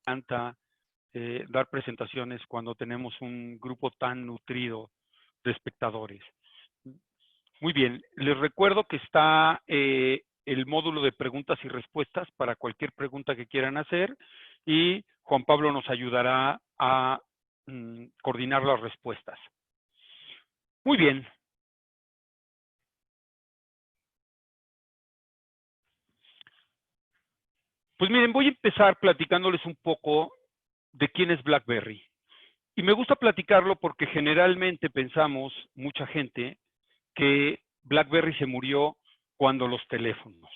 encanta dar presentaciones cuando tenemos un grupo tan nutrido de espectadores. Muy bien, les recuerdo que está el módulo de preguntas y respuestas para cualquier pregunta que quieran hacer y Juan Pablo nos ayudará a coordinar las respuestas. Muy bien. Pues miren, voy a empezar platicándoles un poco de quién es BlackBerry. Y me gusta platicarlo porque generalmente pensamos, mucha gente, que BlackBerry se murió cuando los teléfonos.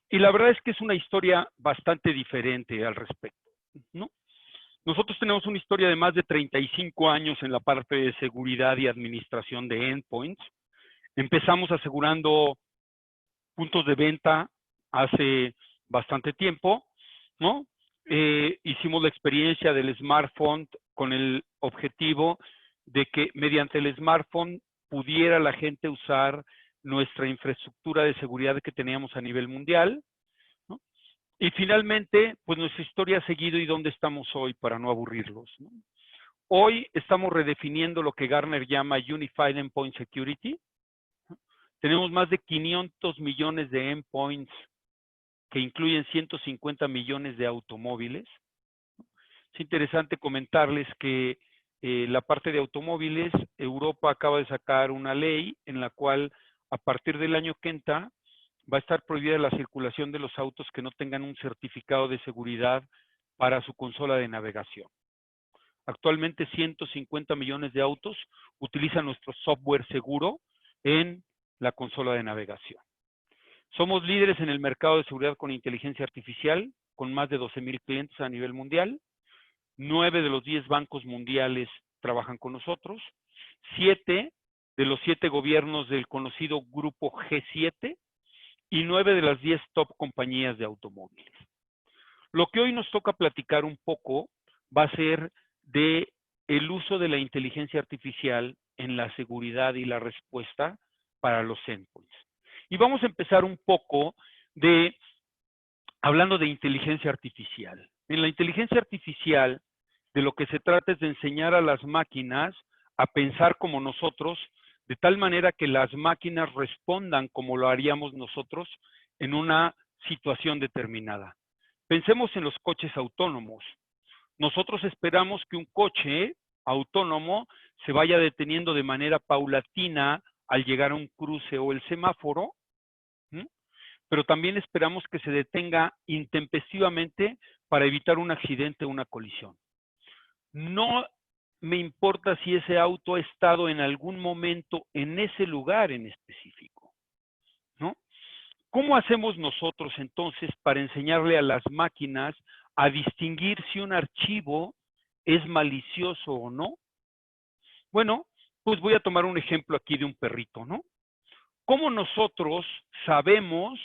Y la verdad es que es una historia bastante diferente al respecto, ¿no? Nosotros tenemos una historia de más de 35 años en la parte de seguridad y administración de endpoints. Empezamos asegurando puntos de venta hace bastante tiempo, ¿no? Hicimos la experiencia del smartphone con el objetivo de que mediante el smartphone pudiera la gente usar nuestra infraestructura de seguridad que teníamos a nivel mundial, ¿no? Y finalmente, pues nuestra historia ha seguido y dónde estamos hoy para no aburrirlos, ¿no? Hoy estamos redefiniendo lo que Gartner llama Unified Endpoint Security. Tenemos más de 500 millones de endpoints que incluyen 150 millones de automóviles. Es interesante comentarles que la parte de automóviles, Europa acaba de sacar una ley en la cual a partir del año que entra va a estar prohibida la circulación de los autos que no tengan un certificado de seguridad para su consola de navegación. Actualmente 150 millones de autos utilizan nuestro software seguro en la consola de navegación. Somos líderes en el mercado de seguridad con inteligencia artificial, con más de 12,000 clientes a nivel mundial. 9 de los 10 bancos mundiales trabajan con nosotros. 7 de los 7 gobiernos del conocido grupo G7 y 9 de las 10 top compañías de automóviles. Lo que hoy nos toca platicar un poco va a ser de el uso de la inteligencia artificial en la seguridad y la respuesta para los endpoints. Y vamos a empezar un poco hablando de inteligencia artificial. En la inteligencia artificial, de lo que se trata es de enseñar a las máquinas a pensar como nosotros, de tal manera que las máquinas respondan como lo haríamos nosotros en una situación determinada. Pensemos en los coches autónomos. Nosotros esperamos que un coche autónomo se vaya deteniendo de manera paulatina al llegar a un cruce o el semáforo, ¿sí? Pero también esperamos que se detenga intempestivamente para evitar un accidente o una colisión. No me importa si ese auto ha estado en algún momento en ese lugar en específico, ¿no? ¿Cómo hacemos nosotros entonces para enseñarle a las máquinas a distinguir si un archivo es malicioso o no? Bueno, pues voy a tomar un ejemplo aquí de un perrito, ¿no? ¿Cómo nosotros sabemos,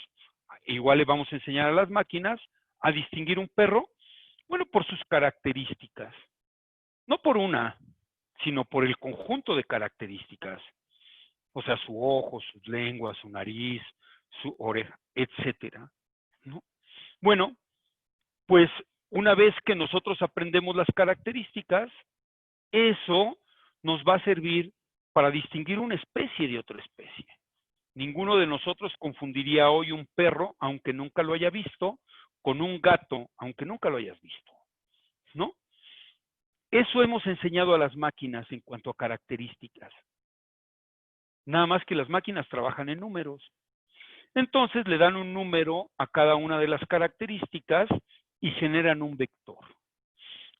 igual le vamos a enseñar a las máquinas, a distinguir un perro? Bueno, por sus características. No por una, sino por el conjunto de características. O sea, su ojo, sus lenguas, su nariz, su oreja, etcétera, ¿no? Bueno, pues una vez que nosotros aprendemos las características, eso nos va a servir para distinguir una especie de otra especie. Ninguno de nosotros confundiría hoy un perro, aunque nunca lo haya visto, con un gato, aunque nunca lo hayas visto, ¿no? Eso hemos enseñado a las máquinas en cuanto a características. Nada más que las máquinas trabajan en números. Entonces le dan un número a cada una de las características y generan un vector.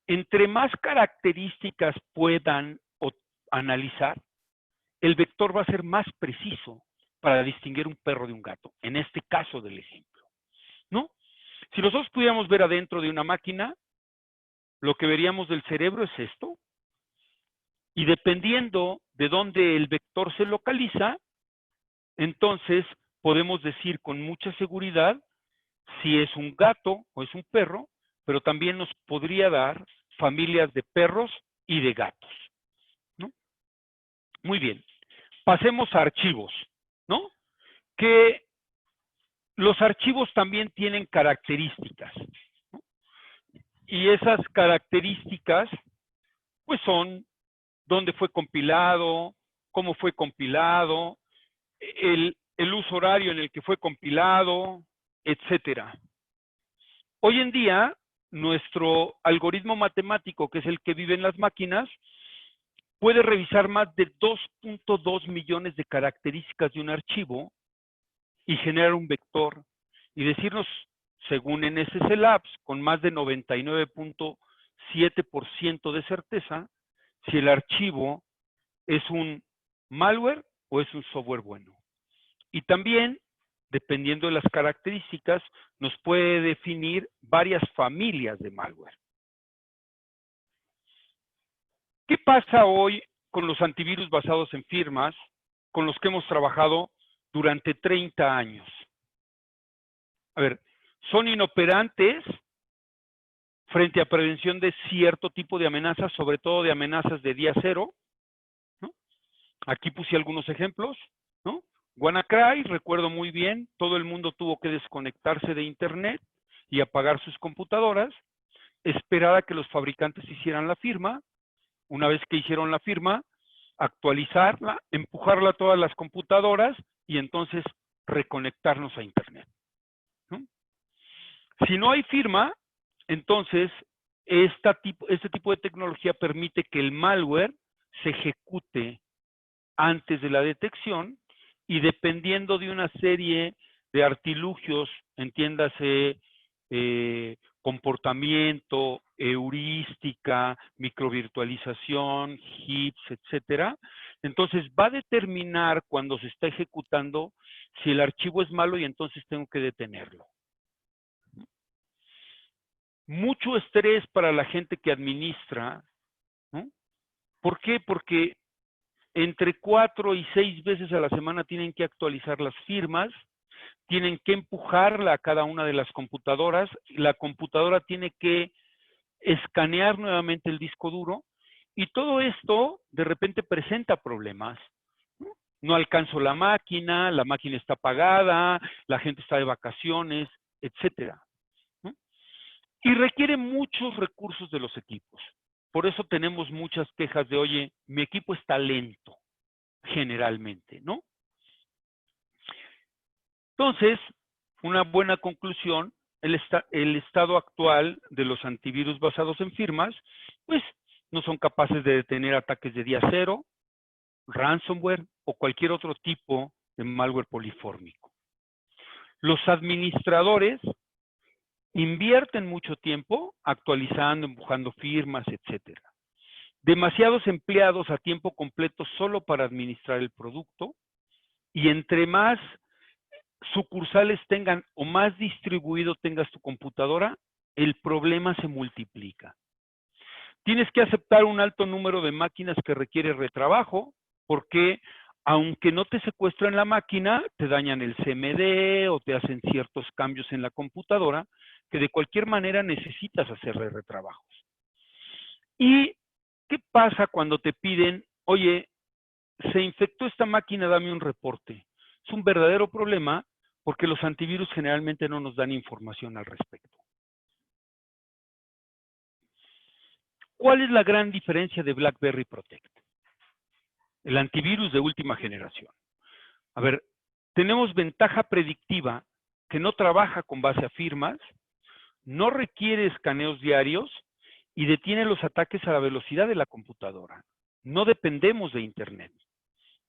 Entre más características puedan analizar, el vector va a ser más preciso para distinguir un perro de un gato, en este caso del ejemplo, ¿no? Si nosotros pudiéramos ver adentro de una máquina, lo que veríamos del cerebro es esto, y dependiendo de dónde el vector se localiza, entonces podemos decir con mucha seguridad si es un gato o es un perro, pero también nos podría dar familias de perros y de gatos, ¿no? Muy bien, pasemos a archivos, ¿no? Que los archivos también tienen características, ¿no? Y esas características, pues son dónde fue compilado, cómo fue compilado, el uso horario en el que fue compilado, etcétera. Hoy en día, nuestro algoritmo matemático, que es el que vive en las máquinas, puede revisar más de 2.2 millones de características de un archivo y generar un vector y decirnos, según NSS Labs, con más de 99.7% de certeza, si el archivo es un malware o es un software bueno. Y también, dependiendo de las características, nos puede definir varias familias de malware. ¿Qué pasa hoy con los antivirus basados en firmas con los que hemos trabajado durante 30 años? A ver, son inoperantes frente a prevención de cierto tipo de amenazas, sobre todo de amenazas de día cero, ¿no? Aquí puse algunos ejemplos, ¿no? WannaCry, recuerdo muy bien, todo el mundo tuvo que desconectarse de internet y apagar sus computadoras, esperar a que los fabricantes hicieran la firma. Una vez que hicieron la firma, actualizarla, empujarla a todas las computadoras y entonces reconectarnos a internet, ¿no? Si no hay firma, entonces este tipo de tecnología permite que el malware se ejecute antes de la detección y dependiendo de una serie de artilugios, entiéndase comportamiento, heurística, microvirtualización, hits, etcétera, entonces va a determinar cuando se está ejecutando si el archivo es malo y entonces tengo que detenerlo. Mucho estrés para la gente que administra, ¿no? ¿Por qué? Porque entre 4 y 6 veces a la semana tienen que actualizar las firmas, tienen que empujarla a cada una de las computadoras, la computadora tiene que escanear nuevamente el disco duro y todo esto de repente presenta problemas. No alcanzo la máquina está apagada, la gente está de vacaciones, etcétera, ¿no? Y requiere muchos recursos de los equipos. Por eso tenemos muchas quejas de, oye, mi equipo está lento, generalmente, ¿no? Entonces, una buena conclusión, el estado actual de los antivirus basados en firmas, pues no son capaces de detener ataques de día cero, ransomware o cualquier otro tipo de malware polifórmico. Los administradores invierten mucho tiempo actualizando, empujando firmas, etcétera. Demasiados empleados a tiempo completo solo para administrar el producto y entre más sucursales tengan o más distribuido tengas tu computadora, el problema se multiplica. Tienes que aceptar un alto número de máquinas que requiere retrabajo, porque aunque no te secuestran la máquina, te dañan el CMD o te hacen ciertos cambios en la computadora que de cualquier manera necesitas hacerle retrabajos. ¿Y qué pasa cuando te piden, oye, se infectó esta máquina, dame un reporte? Es un verdadero problema porque los antivirus generalmente no nos dan información al respecto. ¿Cuál es la gran diferencia de BlackBerry Protect? El antivirus de última generación. A ver, tenemos ventaja predictiva que no trabaja con base a firmas, no requiere escaneos diarios y detiene los ataques a la velocidad de la computadora. No dependemos de internet.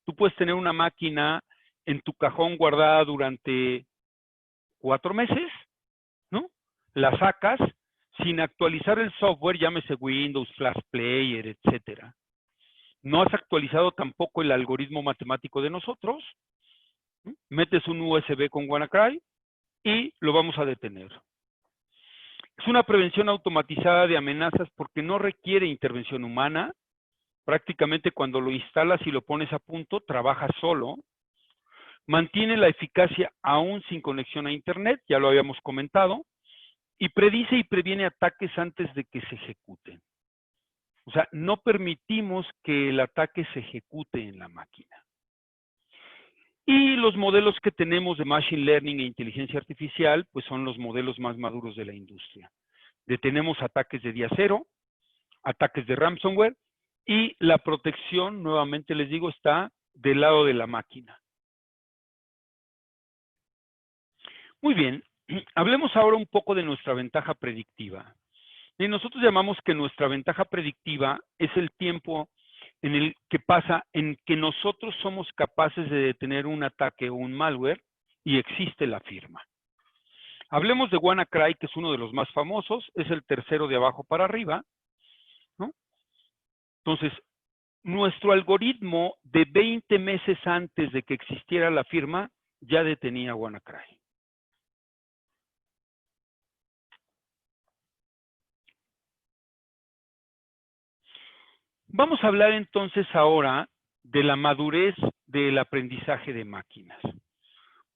Tú puedes tener una máquina en tu cajón guardada durante 4 meses, ¿no? La sacas sin actualizar el software, llámese Windows, Flash Player, etcétera. No has actualizado tampoco el algoritmo matemático de nosotros, ¿no? Metes un USB con WannaCry y lo vamos a detener. Es una prevención automatizada de amenazas porque no requiere intervención humana. Prácticamente cuando lo instalas y lo pones a punto, trabaja solo. Mantiene la eficacia aún sin conexión a internet, ya lo habíamos comentado, y predice y previene ataques antes de que se ejecuten. O sea, no permitimos que el ataque se ejecute en la máquina. Y los modelos que tenemos de Machine Learning e inteligencia artificial, pues son los modelos más maduros de la industria. Detenemos ataques de día cero, ataques de ransomware y la protección, nuevamente les digo, está del lado de la máquina. Muy bien, hablemos ahora un poco de nuestra ventaja predictiva. Y nosotros llamamos que nuestra ventaja predictiva es el tiempo en el que pasa en que nosotros somos capaces de detener un ataque o un malware y existe la firma. Hablemos de WannaCry, que es uno de los más famosos, es el tercero de abajo para arriba, ¿no? Entonces, nuestro algoritmo de 20 meses antes de que existiera la firma ya detenía WannaCry. Vamos a hablar entonces ahora de la madurez del aprendizaje de máquinas,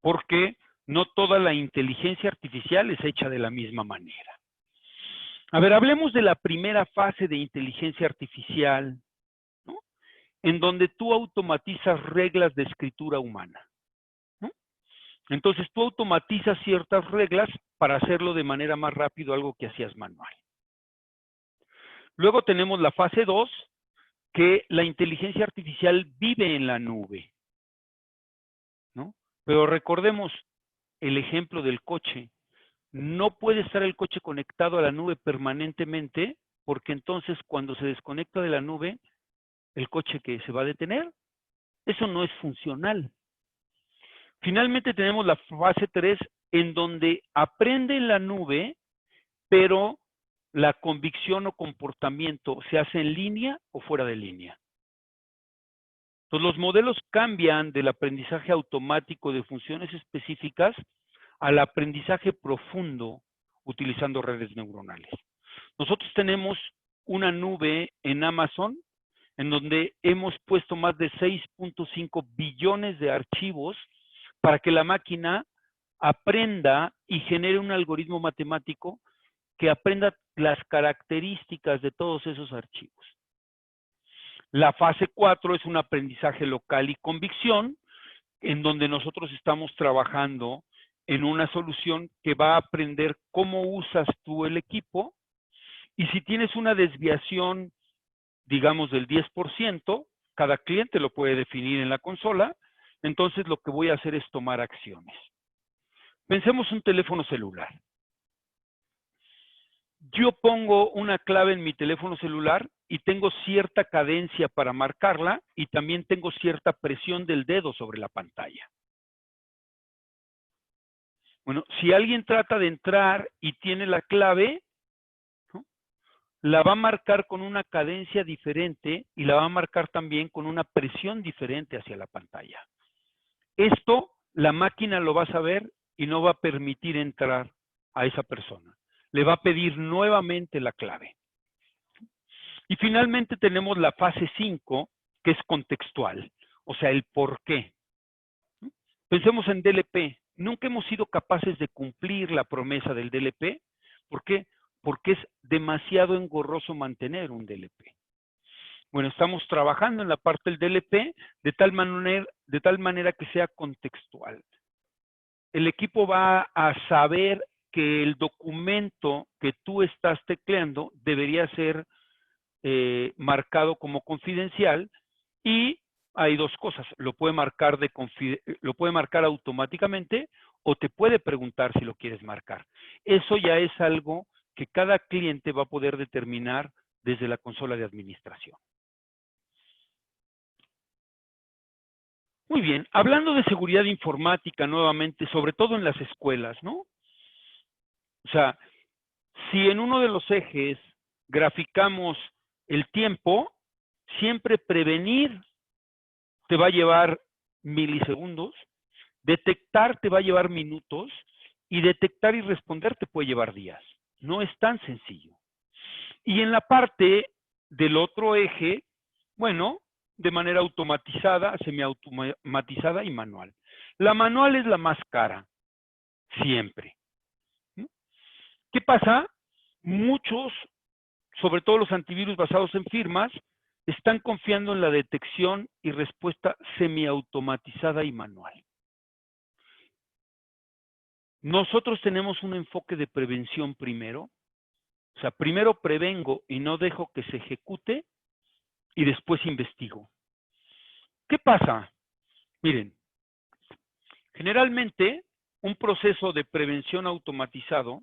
porque no toda la inteligencia artificial es hecha de la misma manera. A ver, hablemos de la primera fase de inteligencia artificial, ¿no? En donde tú automatizas reglas de escritura humana, ¿no? Entonces tú automatizas ciertas reglas para hacerlo de manera más rápido, algo que hacías manual. Luego tenemos la fase 2, que la inteligencia artificial vive en la nube, ¿no? Pero recordemos el ejemplo del coche. No puede estar el coche conectado a la nube permanentemente, porque entonces cuando se desconecta de la nube, el coche que se va a detener, eso no es funcional. Finalmente tenemos la fase 3, en donde aprende en la nube, pero la convicción o comportamiento se hace en línea o fuera de línea. Entonces, los modelos cambian del aprendizaje automático de funciones específicas al aprendizaje profundo utilizando redes neuronales. Nosotros tenemos una nube en Amazon en donde hemos puesto más de 6.5 billones de archivos para que la máquina aprenda y genere un algoritmo matemático que aprenda las características de todos esos archivos. La fase 4 es un aprendizaje local y convicción, en donde nosotros estamos trabajando en una solución que va a aprender cómo usas tú el equipo, y si tienes una desviación, digamos, del 10%, cada cliente lo puede definir en la consola, entonces lo que voy a hacer es tomar acciones. Pensemos un teléfono celular. Yo pongo una clave en mi teléfono celular y tengo cierta cadencia para marcarla y también tengo cierta presión del dedo sobre la pantalla. Bueno, si alguien trata de entrar y tiene la clave, ¿no?, la va a marcar con una cadencia diferente y la va a marcar también con una presión diferente hacia la pantalla. Esto la máquina lo va a saber y no va a permitir entrar a esa persona. Le va a pedir nuevamente la clave. Y finalmente tenemos la fase 5, que es contextual, o sea, el por qué. Pensemos en DLP. Nunca hemos sido capaces de cumplir la promesa del DLP. ¿Por qué? Porque es demasiado engorroso mantener un DLP. Bueno, estamos trabajando en la parte del DLP de tal manera que sea contextual. El equipo va a saber que el documento que tú estás tecleando debería ser marcado como confidencial, y hay dos cosas: lo puede marcar automáticamente o te puede preguntar si lo quieres marcar. Eso ya es algo que cada cliente va a poder determinar desde la consola de administración. Muy bien, hablando de seguridad informática nuevamente, sobre todo en las escuelas, ¿no? O sea, si en uno de los ejes graficamos el tiempo, siempre prevenir te va a llevar milisegundos, detectar te va a llevar minutos, y detectar y responder te puede llevar días. No es tan sencillo. Y en la parte del otro eje, bueno, de manera automatizada, semiautomatizada y manual. La manual es la más cara, siempre. ¿Qué pasa? Muchos, sobre todo los antivirus basados en firmas, están confiando en la detección y respuesta semiautomatizada y manual. Nosotros tenemos un enfoque de prevención primero, O sea, primero prevengo y no dejo que se ejecute y después investigo. ¿Qué pasa? Miren, generalmente un proceso de prevención automatizado,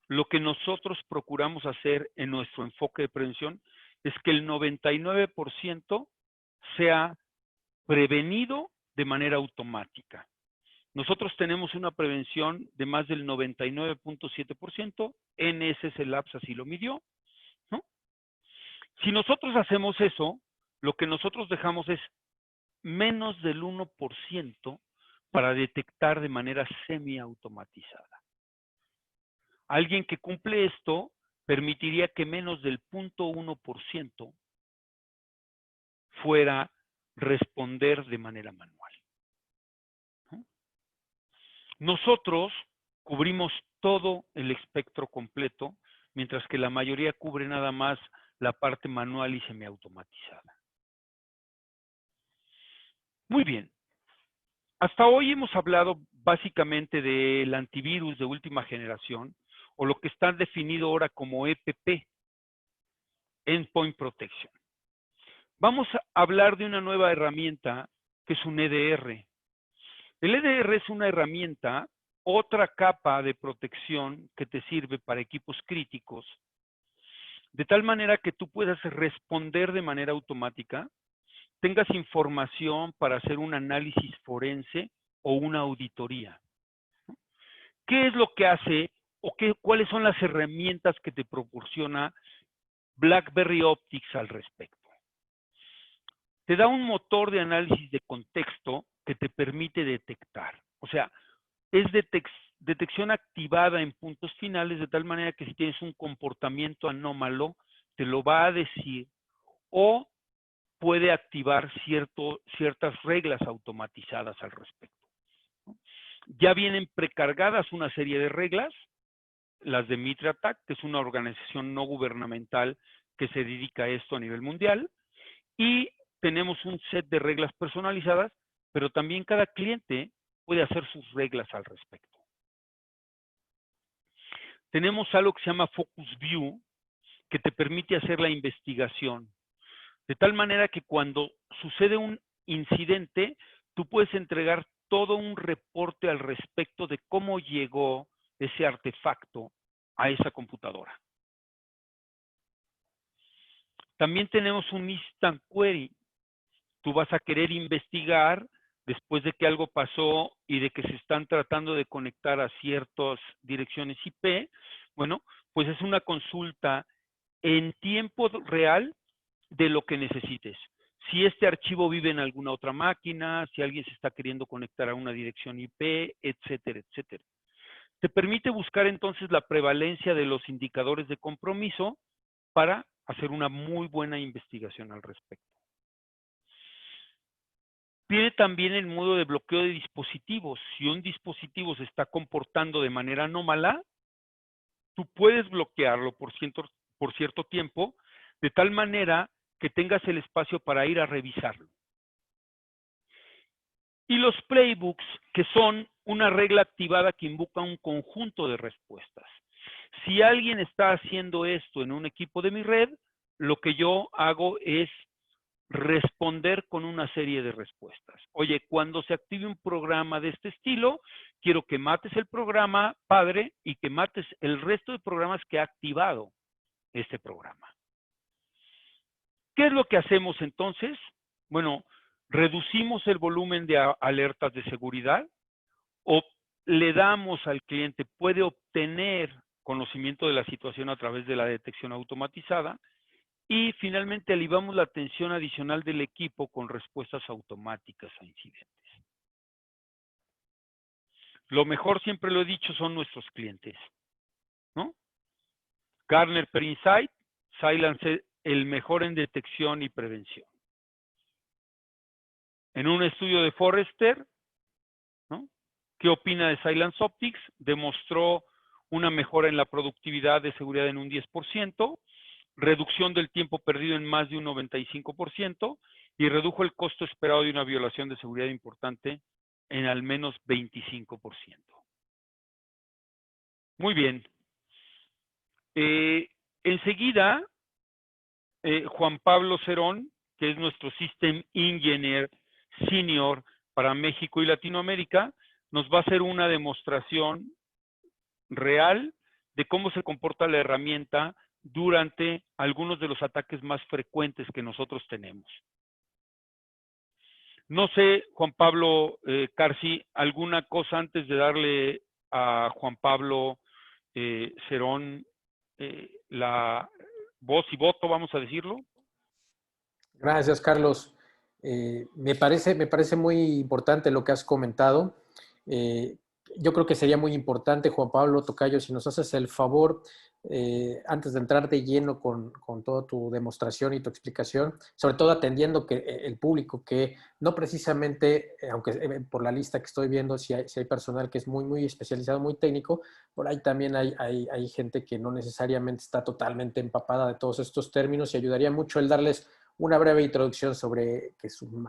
lo que nosotros procuramos hacer en nuestro enfoque de prevención es que el 99% sea prevenido de manera automática. Nosotros tenemos una prevención de más del 99.7%, NSS Labs así lo midió, ¿no? Si nosotros hacemos eso, lo que nosotros dejamos es menos del 1% para detectar de manera semiautomatizada. Alguien que cumple esto permitiría que menos del 0.1% fuera responder de manera manual, ¿no? Nosotros cubrimos todo el espectro completo, mientras que la mayoría cubre nada más la parte manual y semiautomatizada. Muy bien. Hasta hoy hemos hablado básicamente del antivirus de última generación, o lo que está definido ahora como EPP, Endpoint Protection. Vamos a hablar de una nueva herramienta que es un EDR. El EDR es una herramienta, otra capa de protección que te sirve para equipos críticos, de tal manera que tú puedas responder de manera automática, tengas información para hacer un análisis forense o una auditoría. ¿Qué es lo que hace o cuáles son las herramientas que te proporciona BlackBerry Optics al respecto? Te da un motor de análisis de contexto que te permite detectar. O sea, es detección activada en puntos finales, de tal manera que si tienes un comportamiento anómalo, te lo va a decir, o puede activar ciertas reglas automatizadas al respecto. Ya vienen precargadas una serie de reglas, las de Mitre Attack, que es una organización no gubernamental que se dedica a esto a nivel mundial, y tenemos un set de reglas personalizadas, pero también cada cliente puede hacer sus reglas al respecto. Tenemos algo que se llama Focus View, que te permite hacer la investigación, de tal manera que cuando sucede un incidente, tú puedes entregar todo un reporte al respecto de cómo llegó ese artefacto a esa computadora. También tenemos un Instant Query. Tú vas a querer investigar después de que algo pasó y de que se están tratando de conectar a ciertas direcciones IP. Bueno, pues es una consulta en tiempo real de lo que necesites. Si este archivo vive en alguna otra máquina, si alguien se está queriendo conectar a una dirección IP, etcétera, etcétera. Te permite buscar entonces la prevalencia de los indicadores de compromiso para hacer una muy buena investigación al respecto. Tiene también el modo de bloqueo de dispositivos. Si un dispositivo se está comportando de manera anómala, tú puedes bloquearlo por cierto tiempo, de tal manera que tengas el espacio para ir a revisarlo. Y los playbooks, que son una regla activada que invoca un conjunto de respuestas. Si alguien está haciendo esto en un equipo de mi red, lo que yo hago es responder con una serie de respuestas. Oye, cuando se active un programa de este estilo, quiero que mates el programa padre y que mates el resto de programas que ha activado este programa. ¿Qué es lo que hacemos entonces? Bueno, reducimos el volumen de alertas de seguridad o le damos al cliente, puede obtener conocimiento de la situación a través de la detección automatizada, y finalmente elevamos la atención adicional del equipo con respuestas automáticas a incidentes. Lo mejor, siempre lo he dicho, son nuestros clientes, ¿no? Gartner Per Insight, Cylance el mejor en detección y prevención. En un estudio de Forrester, ¿no? ¿Qué opina de Cylance Optics? Demostró una mejora en la productividad de seguridad en un 10%, reducción del tiempo perdido en más de un 95% y redujo el costo esperado de una violación de seguridad importante en al menos 25%. Muy bien. Eh, enseguida, Juan Pablo Cerón, que es nuestro System Engineer Senior para México y Latinoamérica, nos va a hacer una demostración real de cómo se comporta la herramienta durante algunos de los ataques más frecuentes que nosotros tenemos. No sé, Juan Pablo Carci, alguna cosa antes de darle a Juan Pablo Cerón la voz y voto, vamos a decirlo. Gracias, Carlos. Me parece muy importante lo que has comentado. Eh, yo creo que sería muy importante, Juan Pablo Tocayo, si nos haces el favor, antes de entrar de lleno con toda tu demostración y tu explicación, sobre todo atendiendo que el público, que no precisamente, aunque por la lista que estoy viendo, si hay personal que es muy especializado, muy técnico, por ahí también hay gente que no necesariamente está totalmente empapada de todos estos términos y ayudaría mucho el darles una breve introducción sobre qué es un,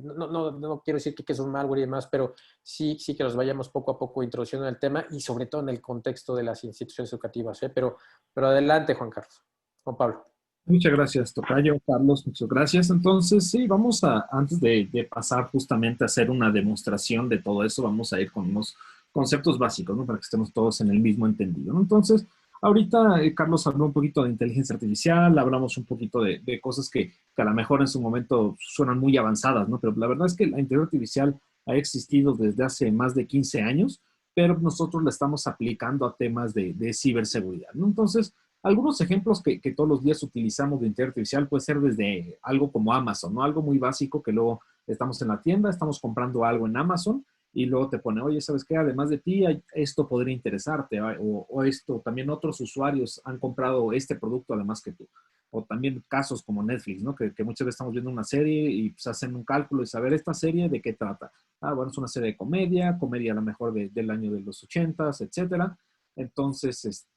no quiero decir que es un malware y demás, pero sí que nos vayamos poco a poco introduciendo en el tema y sobre todo en el contexto de las instituciones educativas. Pero adelante, Juan Carlos. Juan Pablo. Muchas gracias, Tocayo. Carlos, muchas gracias. Entonces, sí, vamos a, antes de pasar justamente a hacer una demostración de todo eso, vamos a ir con unos conceptos básicos, ¿no? Para que estemos todos en el mismo entendido, ¿no? Entonces, ahorita Carlos habló un poquito de inteligencia artificial, hablamos un poquito de cosas que a lo mejor en su momento suenan muy avanzadas, ¿no? Pero la verdad es que la inteligencia artificial ha existido desde hace más de 15 años, pero nosotros la estamos aplicando a temas de ciberseguridad, ¿no? Entonces, algunos ejemplos que todos los días utilizamos de inteligencia artificial puede ser desde algo como Amazon, ¿no? Algo muy básico que luego estamos en la tienda, estamos comprando algo en Amazon y luego te pone, oye, ¿sabes qué? Además de ti, esto podría interesarte o esto, también otros usuarios han comprado este producto además que tú. O también casos como Netflix, ¿no? Que muchas veces estamos viendo una serie y pues hacen un cálculo y saber esta serie de qué trata. Ah, bueno, es una serie de comedia a lo mejor del año de los 80s, etcétera. Entonces,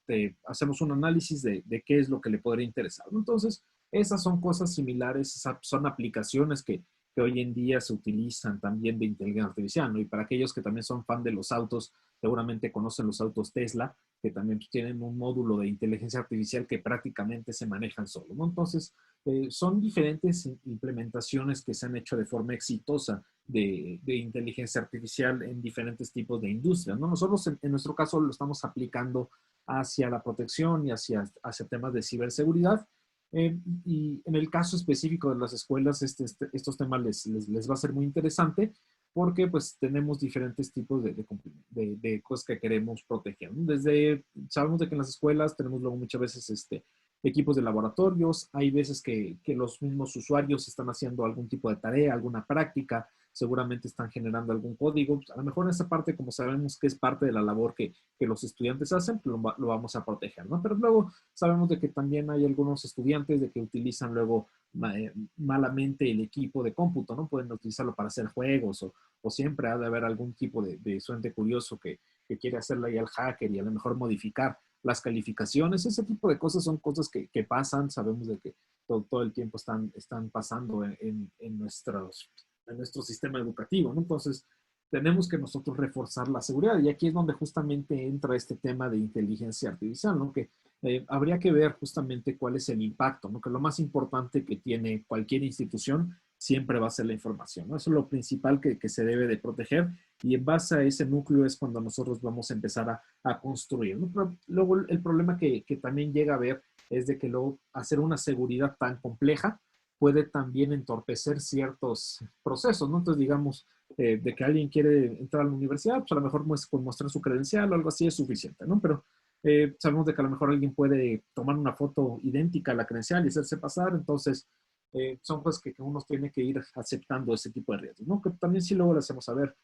hacemos un análisis de qué es lo que le podría interesar. Entonces, esas son cosas similares, son aplicaciones que hoy en día se utilizan también de inteligencia artificial, ¿no? Y para aquellos que también son fan de los autos, seguramente conocen los autos Tesla, que también tienen un módulo de inteligencia artificial que prácticamente se manejan solo, ¿no? Entonces, son diferentes implementaciones que se han hecho de forma exitosa de inteligencia artificial en diferentes tipos de industrias, ¿no? Nosotros en nuestro caso lo estamos aplicando hacia la protección y hacia temas de ciberseguridad. Y en el caso específico de las escuelas, estos temas les va a ser muy interesante porque pues tenemos diferentes tipos de cosas que queremos proteger, ¿no? Sabemos de que en las escuelas tenemos luego muchas veces equipos de laboratorios, hay veces que los mismos usuarios están haciendo algún tipo de tarea, alguna práctica, seguramente están generando algún código. Pues, a lo mejor en esa parte, como sabemos que es parte de la labor que los estudiantes hacen, pues lo vamos a proteger, ¿no? Pero luego sabemos de que también hay algunos estudiantes de que utilizan luego malamente el equipo de cómputo, ¿no? Pueden utilizarlo para hacer juegos o siempre ha de haber algún tipo de estudiante curioso que quiere hacerle ahí al hacker y a lo mejor modificar las calificaciones. Ese tipo de cosas son cosas que pasan, sabemos de que todo el tiempo están pasando en nuestro sistema educativo, ¿no? Entonces, tenemos que nosotros reforzar la seguridad y aquí es donde justamente entra este tema de inteligencia artificial, ¿no? Que habría que ver justamente cuál es el impacto, ¿no? Que lo más importante que tiene cualquier institución siempre va a ser la información, ¿no? Eso es lo principal que se debe de proteger y en base a ese núcleo es cuando nosotros vamos a empezar a construir, ¿no? Pero luego el problema que también llega a ver es de que luego hacer una seguridad tan compleja puede también entorpecer ciertos procesos, ¿no? Entonces, digamos, de que alguien quiere entrar a la universidad, pues a lo mejor con mostrar su credencial o algo así es suficiente, ¿no? Pero sabemos de que a lo mejor alguien puede tomar una foto idéntica a la credencial y hacerse pasar, entonces son cosas que uno tiene que ir aceptando ese tipo de riesgos, ¿no? Que también sí luego le hacemos saber,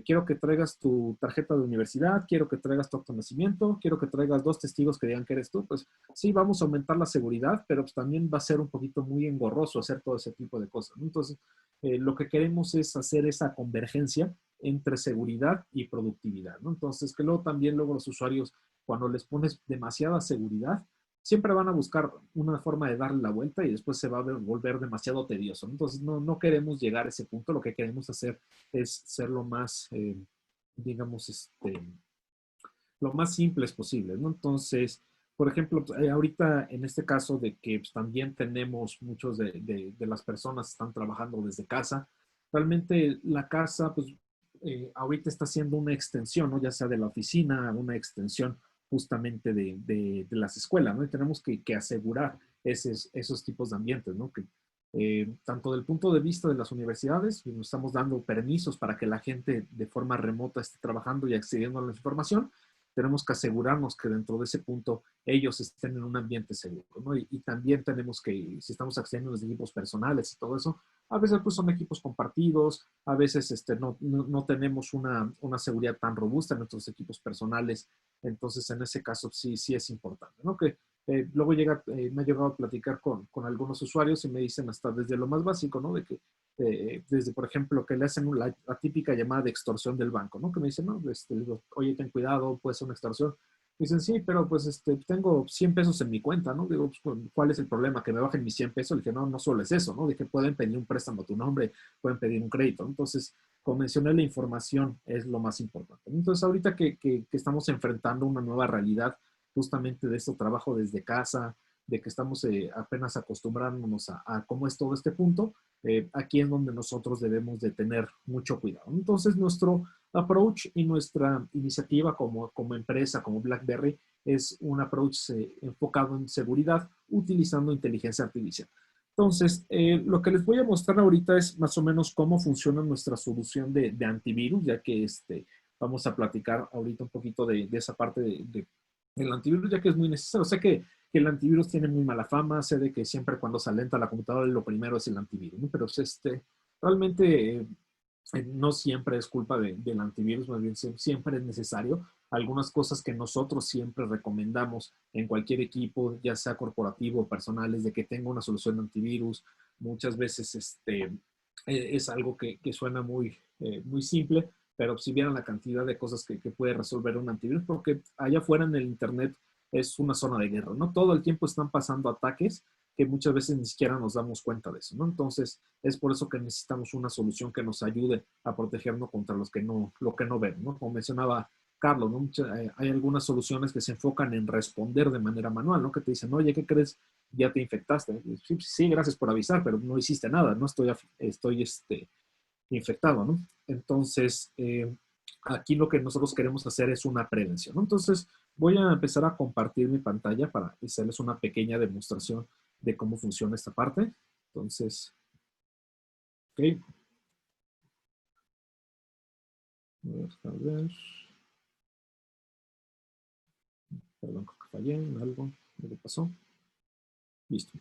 quiero que traigas tu tarjeta de universidad, quiero que traigas tu acto de nacimiento, quiero que traigas 2 testigos que digan que eres tú, pues sí, vamos a aumentar la seguridad, pero pues también va a ser un poquito muy engorroso hacer todo ese tipo de cosas, ¿no? Entonces, lo que queremos es hacer esa convergencia entre seguridad y productividad, ¿no? Entonces, que luego los usuarios, cuando les pones demasiada seguridad, siempre van a buscar una forma de darle la vuelta y después se va a volver demasiado tedioso, ¿no? Entonces, no queremos llegar a ese punto, lo que queremos hacer es ser lo más, digamos, lo más simples posible, ¿no? Entonces, por ejemplo, ahorita en este caso de que pues, también tenemos muchos de las personas que están trabajando desde casa, realmente la casa, pues ahorita está siendo una extensión, ¿no? Ya sea de la oficina, una extensión justamente de las escuelas, ¿no? Y tenemos que asegurar esos tipos de ambientes, ¿no? Que tanto del punto de vista de las universidades, nos estamos dando permisos para que la gente de forma remota esté trabajando y accediendo a la información, tenemos que asegurarnos que dentro de ese punto ellos estén en un ambiente seguro, ¿no? Y también tenemos que, si estamos accediendo a los equipos personales y todo eso, a veces pues son equipos compartidos, a veces no tenemos una seguridad tan robusta en nuestros equipos personales, entonces en ese caso sí es importante, ¿no? Que luego me ha llegado a platicar con algunos usuarios y me dicen hasta desde lo más básico, ¿no? De que desde, por ejemplo, que le hacen la típica llamada de extorsión del banco, ¿no? Que me dicen, no, digo, oye, ten cuidado, puede ser una extorsión. Me dicen, sí, pero pues tengo 100 pesos en mi cuenta, ¿no? Digo, pues, ¿cuál es el problema? Que me bajen mis 100 pesos. Le dije, no, no solo es eso, ¿no? Dije, pueden pedir un préstamo a tu nombre, pueden pedir un crédito. Entonces, como mencioné, la información es lo más importante. Entonces, ahorita que estamos enfrentando una nueva realidad, justamente de este trabajo desde casa, de que estamos apenas acostumbrándonos a cómo es todo este punto, aquí es donde nosotros debemos de tener mucho cuidado. Entonces, nuestro approach y nuestra iniciativa como empresa, como BlackBerry, es un approach enfocado en seguridad utilizando inteligencia artificial. Entonces, lo que les voy a mostrar ahorita es más o menos cómo funciona nuestra solución de antivirus, ya que vamos a platicar ahorita un poquito de esa parte del antivirus, ya que es muy necesario. Sé que el antivirus tiene muy mala fama, sé de que siempre cuando se alenta la computadora lo primero es el antivirus, ¿no? Pero pues, realmente no siempre es culpa del antivirus, más bien siempre es necesario. Algunas cosas que nosotros siempre recomendamos en cualquier equipo, ya sea corporativo o personal, es de que tenga una solución de antivirus. Muchas veces es algo que suena muy simple, pero si vieran la cantidad de cosas que puede resolver un antivirus, porque allá afuera en el Internet es una zona de guerra, ¿no? Todo el tiempo están pasando ataques que muchas veces ni siquiera nos damos cuenta de eso, ¿no? Entonces, es por eso que necesitamos una solución que nos ayude a protegernos contra lo que no ven, ¿no? Como mencionaba Carlos, ¿no? Hay algunas soluciones que se enfocan en responder de manera manual, ¿no? Que te dicen, oye, ¿qué crees? Ya te infectaste. Sí, gracias por avisar, pero no hiciste nada, ¿no? Estoy infectado, ¿no? Entonces, aquí lo que nosotros queremos hacer es una prevención, ¿no? Entonces, voy a empezar a compartir mi pantalla para hacerles una pequeña demostración de cómo funciona esta parte. Entonces, ok. A ver. Perdón, creo que fallé en algo. ¿Qué pasó? Listo.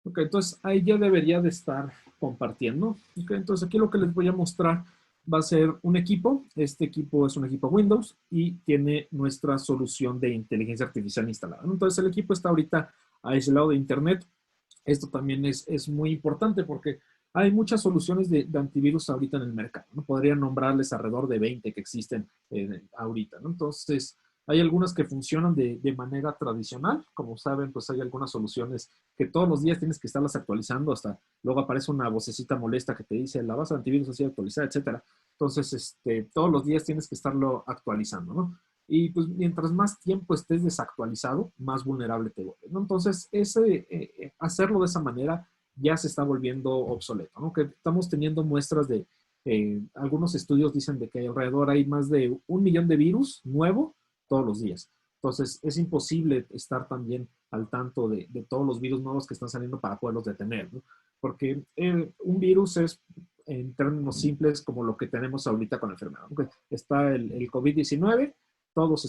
Ok, entonces ahí ya debería de estar compartiendo. Ok, entonces aquí lo que les voy a mostrar va a ser un equipo. Este equipo es un equipo Windows y tiene nuestra solución de inteligencia artificial instalada, ¿no? Entonces el equipo está ahorita aislado de Internet. Esto también es muy importante porque hay muchas soluciones de antivirus ahorita en el mercado, ¿no? Podría nombrarles alrededor de 20 que existen ahorita, ¿no? Entonces, hay algunas que funcionan de manera tradicional. Como saben, pues hay algunas soluciones que todos los días tienes que estarlas actualizando, hasta luego aparece una vocecita molesta que te dice, la base de antivirus ha sido actualizada, etcétera. Entonces, todos los días tienes que estarlo actualizando, ¿no? Y pues mientras más tiempo estés desactualizado, más vulnerable te vuelves, ¿no? Entonces, hacerlo de esa manera ya se está volviendo obsoleto, ¿no? Que estamos teniendo muestras de, algunos estudios dicen de que alrededor hay más de 1 millón de virus nuevo todos los días. Entonces, es imposible estar también al tanto de todos los virus nuevos que están saliendo para poderlos detener, ¿no? Porque un virus es, en términos simples, como lo que tenemos ahorita con la enfermedad, ¿no? Está el COVID-19, todos se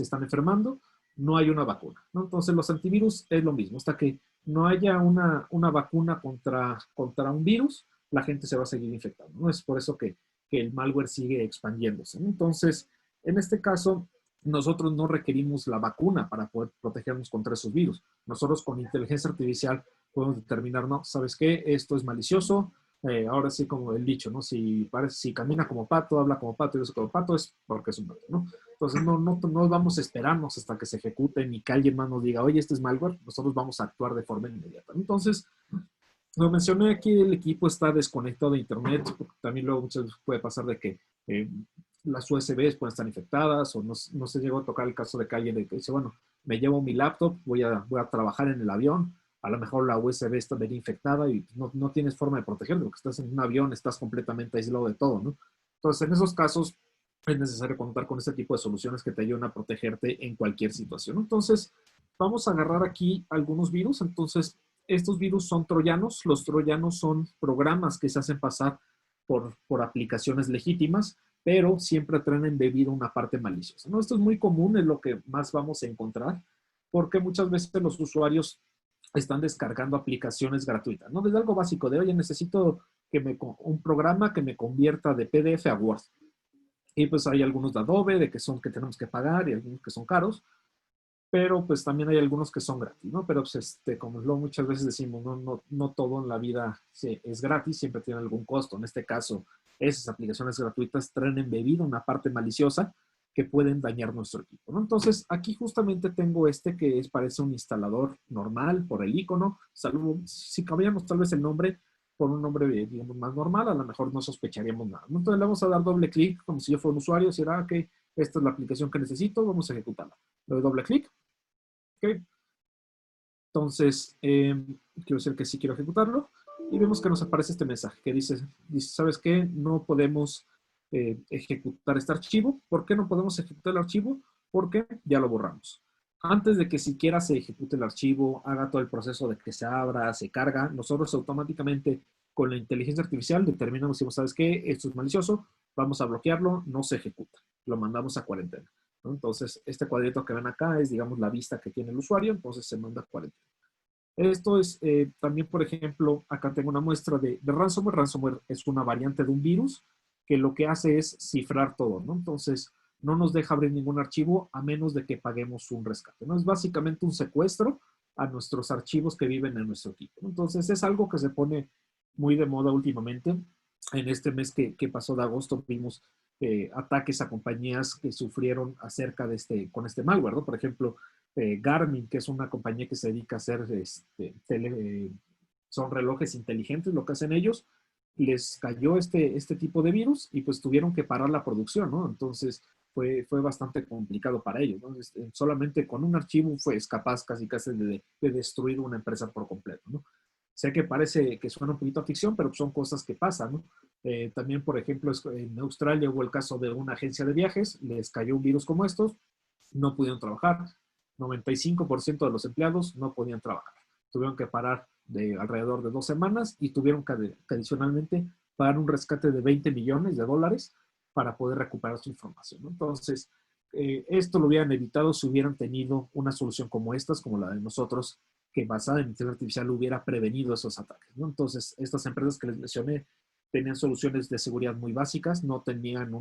están enfermando, no hay una vacuna, ¿no? Entonces, los antivirus es lo mismo. Hasta que no haya una vacuna contra un virus, la gente se va a seguir infectando, ¿no? Es por eso que el malware sigue expandiéndose, ¿no? Entonces, en este caso, nosotros no requerimos la vacuna para poder protegernos contra esos virus. Nosotros con inteligencia artificial podemos determinar, no, ¿sabes qué? Esto es malicioso. Ahora sí, como el dicho, ¿no? Si camina como pato, habla como pato y dice como pato, es porque es un pato, ¿no? Entonces, no vamos a esperarnos hasta que se ejecute ni que alguien más nos diga, oye, este es malware. Nosotros vamos a actuar de forma inmediata. Entonces, lo mencioné aquí, el equipo está desconectado de Internet, porque también luego muchas veces puede pasar de que las USBs pueden estar infectadas, o no se llegó a tocar el caso de que alguien que dice, bueno, me llevo mi laptop, voy a trabajar en el avión, a lo mejor la USB está bien infectada y no tienes forma de protegerlo, porque estás en un avión, estás completamente aislado de todo, ¿no? Entonces, en esos casos es necesario contar con este tipo de soluciones que te ayuden a protegerte en cualquier situación. Entonces, vamos a agarrar aquí algunos virus. Entonces, estos virus son troyanos. Los troyanos son programas que se hacen pasar por aplicaciones legítimas, pero siempre traen embebida una parte maliciosa, ¿no? Esto es muy común, es lo que más vamos a encontrar, porque muchas veces los usuarios están descargando aplicaciones gratuitas, ¿no? Desde algo básico de, oye, necesito un programa que me convierta de PDF a Word. Y pues hay algunos de Adobe, que tenemos que pagar, y algunos que son caros, pero pues también hay algunos que son gratis, ¿no? Pero pues como muchas veces decimos, no todo en la vida es gratis, siempre tiene algún costo. En este caso, esas aplicaciones gratuitas traen embebida una parte maliciosa que pueden dañar nuestro equipo, ¿no? Entonces, aquí justamente tengo parece un instalador normal por el icono. Si cambiamos tal vez el nombre por un nombre, digamos, más normal, a lo mejor no sospecharíamos nada, ¿no? Entonces le vamos a dar doble clic, como si yo fuera un usuario, y decir, ok, esta es la aplicación que necesito, vamos a ejecutarla. Le doy doble clic. Ok. Entonces, quiero decir que sí quiero ejecutarlo. Y vemos que nos aparece este mensaje que dice ¿sabes qué? No podemos ejecutar este archivo. ¿Por qué no podemos ejecutar el archivo? Porque ya lo borramos. Antes de que siquiera se ejecute el archivo, haga todo el proceso de que se abra, se carga, nosotros automáticamente con la inteligencia artificial determinamos si, ¿sabes qué? Esto es malicioso, vamos a bloquearlo, no se ejecuta. Lo mandamos a cuarentena, ¿no? Entonces, este cuadrito que ven acá es, digamos, la vista que tiene el usuario, entonces se manda a cuarentena. Esto es también, por ejemplo, acá tengo una muestra de ransomware. Ransomware es una variante de un virus que lo que hace es cifrar todo, ¿no? Entonces, no nos deja abrir ningún archivo a menos de que paguemos un rescate, ¿no? Es básicamente un secuestro a nuestros archivos que viven en nuestro equipo, ¿no? Entonces, es algo que se pone muy de moda últimamente. En este mes que pasó de agosto vimos ataques a compañías que sufrieron con este malware, ¿no? Por ejemplo, Garmin, que es una compañía que se dedica a hacer son relojes inteligentes, lo que hacen ellos, les cayó este tipo de virus y pues tuvieron que parar la producción, ¿no? Entonces fue bastante complicado para ellos, ¿no? Solamente con un archivo fue capaz casi de destruir una empresa por completo, ¿no? Sé que parece que suena un poquito a ficción, pero son cosas que pasan, ¿no? También, por ejemplo, en Australia hubo el caso de una agencia de viajes, les cayó un virus como estos, no pudieron trabajar, 95% de los empleados no podían trabajar. Tuvieron que parar de alrededor de 2 semanas y tuvieron que adicionalmente pagar un rescate de $20 millones para poder recuperar su información, ¿no? Entonces, esto lo hubieran evitado si hubieran tenido una solución como estas, como la de nosotros, que basada en inteligencia artificial hubiera prevenido esos ataques, ¿no? Entonces, estas empresas que les mencioné tenían soluciones de seguridad muy básicas, no tenían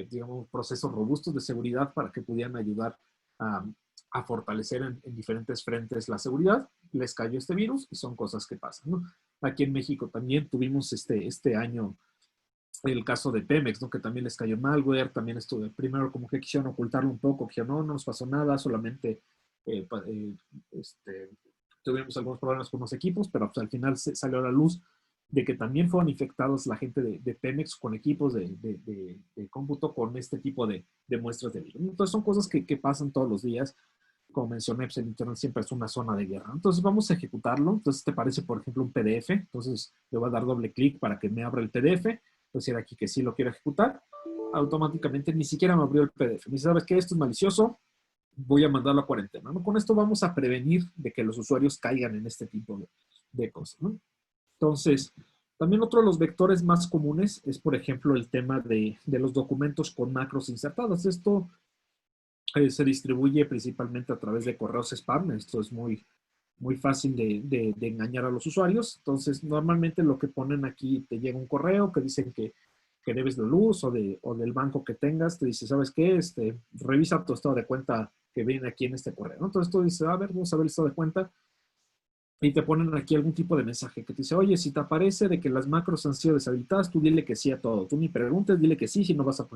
digamos, procesos robustos de seguridad para que pudieran ayudar a fortalecer en diferentes frentes la seguridad. Les cayó este virus y son cosas que pasan, ¿no? Aquí en México también tuvimos este año el caso de Pemex, ¿no? Que también les cayó malware, también primero como que quisieron ocultarlo un poco, que no nos pasó nada, solamente tuvimos algunos problemas con los equipos, pero pues, al final salió a la luz de que también fueron infectados la gente de Pemex con equipos de cómputo con este tipo de muestras de virus. Entonces son cosas que pasan todos los días. Como mencioné, pues el Internet siempre es una zona de guerra. Entonces vamos a ejecutarlo. Entonces te parece, por ejemplo, un PDF. Entonces le voy a dar doble clic para que me abra el PDF. Entonces aquí que sí lo quiero ejecutar. Automáticamente ni siquiera me abrió el PDF. Me dice, ¿sabes qué? Esto es malicioso. Voy a mandarlo a cuarentena, ¿no? Con esto vamos a prevenir de que los usuarios caigan en este tipo de cosas, ¿no? Entonces, también otro de los vectores más comunes es, por ejemplo, el tema de los documentos con macros insertadas. Esto se distribuye principalmente a través de correos spam. Esto es muy fácil de engañar a los usuarios. Entonces, normalmente lo que ponen aquí, te llega un correo que dicen que debes la luz o del banco que tengas, te dice, ¿sabes qué? Revisa tu estado de cuenta que viene aquí en este correo, ¿no? Entonces tú dices, a ver, vamos a ver el estado de cuenta y te ponen aquí algún tipo de mensaje que te dice, oye, si te aparece de que las macros han sido deshabilitadas, tú dile que sí a todo. Tú ni preguntes, dile que sí, si no vas a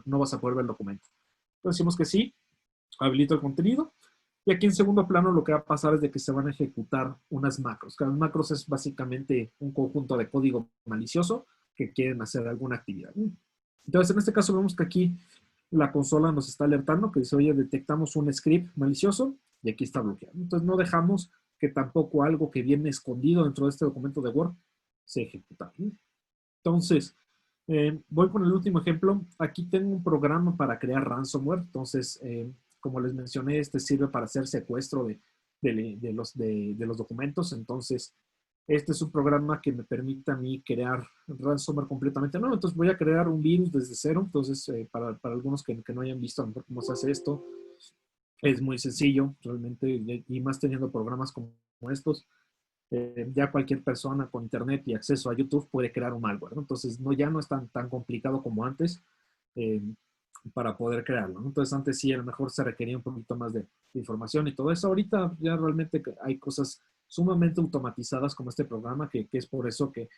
poder ver el documento. Entonces decimos que sí, habilito el contenido. Y aquí en segundo plano lo que va a pasar es de que se van a ejecutar unas macros. Cada macros es básicamente un conjunto de código malicioso que quieren hacer alguna actividad. Entonces, en este caso vemos que aquí la consola nos está alertando que dice, oye, detectamos un script malicioso y aquí está bloqueado. Entonces no dejamos que tampoco algo que viene escondido dentro de este documento de Word se ejecuta. Entonces, voy con el último ejemplo. Aquí tengo un programa para crear ransomware. Entonces, como les mencioné, este sirve para hacer secuestro de los documentos. Entonces, este es un programa que me permite a mí crear ransomware completamente nuevo. Entonces, voy a crear un virus desde cero. Entonces, para algunos que no hayan visto a lo mejor cómo se hace esto, es muy sencillo, realmente, y más teniendo programas como estos. Ya cualquier persona con internet y acceso a YouTube puede crear un malware, ¿no? Entonces ya no es tan complicado como antes eh, para poder crearlo, ¿no? Entonces antes sí a lo mejor se requería un poquito más de información y todo eso. Ahorita ya realmente hay cosas sumamente automatizadas como este programa que es por eso que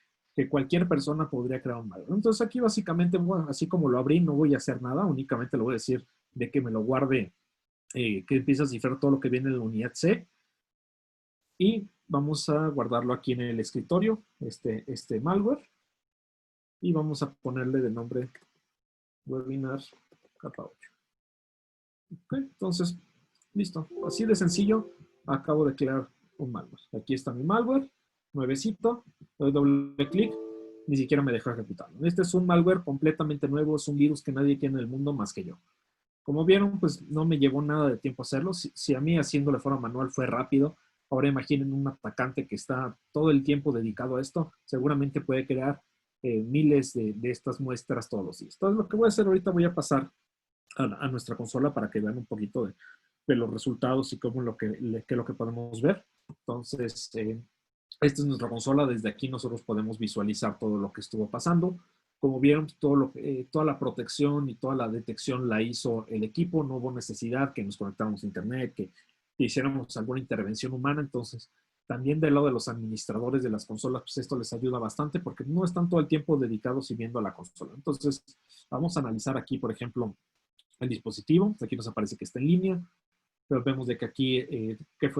cualquier persona podría crear un malware. Entonces aquí básicamente, bueno, así como lo abrí, no voy a hacer nada, únicamente le voy a decir de que me lo guarde, que empiece a cifrar todo lo que viene en la unidad C. Y vamos a guardarlo aquí en el escritorio, este malware. Y vamos a ponerle de nombre webinar capa 8. Okay, entonces, listo. Así de sencillo, acabo de crear un malware. Aquí está mi malware, nuevecito. Le doy doble clic, ni siquiera me deja ejecutarlo. Este es un malware completamente nuevo, es un virus que nadie tiene en el mundo más que yo. Como vieron, pues no me llevó nada de tiempo hacerlo. Si a mí haciéndolo de forma manual fue rápido, ahora imaginen un atacante que está todo el tiempo dedicado a esto, seguramente puede crear miles de estas muestras todos los días. Entonces, lo que voy a hacer ahorita, voy a pasar a nuestra consola para que vean un poquito de los resultados y cómo lo que lo que podemos ver. Entonces, esta es nuestra consola. Desde aquí nosotros podemos visualizar todo lo que estuvo pasando. Como vieron, toda la protección y toda la detección la hizo el equipo. No hubo necesidad que nos conectáramos a internet, que hiciéramos alguna intervención humana. Entonces, también del lado de los administradores de las consolas, pues esto les ayuda bastante porque no están todo el tiempo dedicados y viendo a la consola. Entonces, vamos a analizar aquí, por ejemplo, el dispositivo. Aquí nos aparece que está en línea. Pero vemos de que aquí,